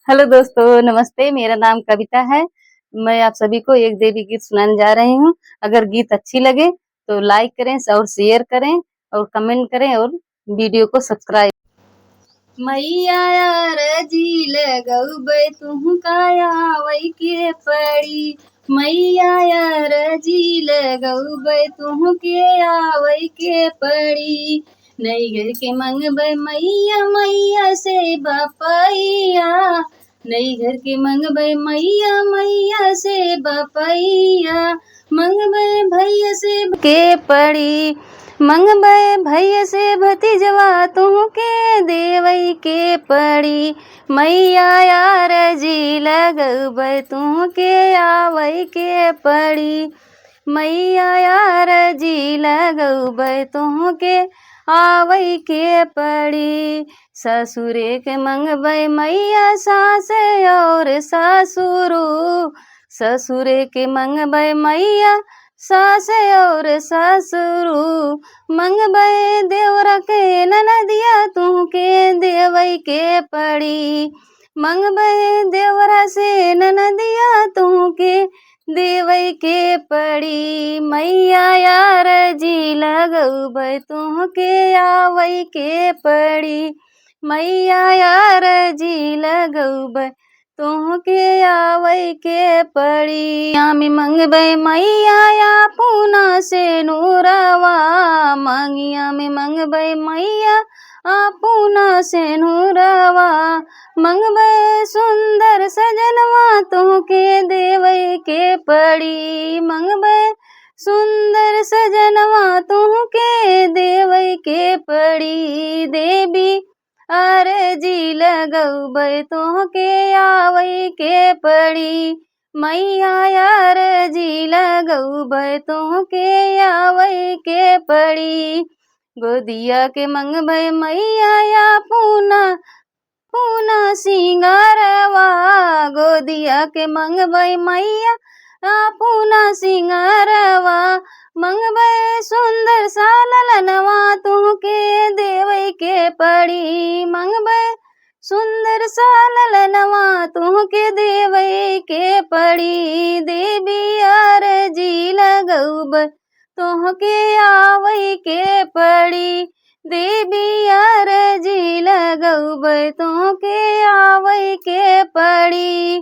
Hello दोस्तों, नमस्ते। मेरा नाम कविता है। मैं आप सभी को एक देवी गीत सुनाने जा रही हूँ। अगर गीत अच्छी लगे तो लाइक करें और शेयर करें और कमेंट करें और वीडियो को सब्सक्राइब। मैया यार जी लगौबै तुहु काया वही के पड़ी। मैया यार जी लगौबै तुहु के आवै के पड़ी। नैहर के मंगबै मैया मैया से बपैया। नैहर के मंगबै मैया मैया से बपैया। मंगबै भैया से के पड़ी। मंगबै भैया से भतीजवा तुहके देवई के पड़ी। मैया यार जी लगबै तुहके आवै के पड़ी। मैया यार जी लगबै तुहके आवै के पड़ी। ससुरे के मंगबै मैया सास और ससुरु। ससुरे के मंगबै मैया सास और ससुरु। मंगबै देवरा के ननदिया तुहके देवई के पड़ी। मंगबै देवरा से ननदिया तुहके देवई के पड़ी। मैया यार जी लगौबै तुहके आवै के पड़ी। मैया यार जी लगौबै तुहके आवै के पड़ी। में मंगबै मैया या पूना से नूरवा। मंगिया में मंगबै मैया पूना से नूरवा। मंगबै सुंदर सजनवा तुहके देवै के पड़ी। मंगबै सुंदर सजनवा तुहके देवै के पड़ी। देवी अर्जी लगौबै तुहके आवै के पड़ी। मैया यार जी लगौबै तुहके आवै के पड़ी। गोदिया के मंगबै मैया या पूना पूना सिंगारवा। गोदिया के मंगबै मैया पूना सिंगारवा। मंगबै सुंदर सा ललनवा तुहके देवै के पड़ी। मंगबै सुंदर सा ललनवा तुहके देवै के पड़ी। देवी अर्जी लगौबै तुहके आवै के पड़ी। देवी अर्जी लगौबै तुहके आवै के पड़ी।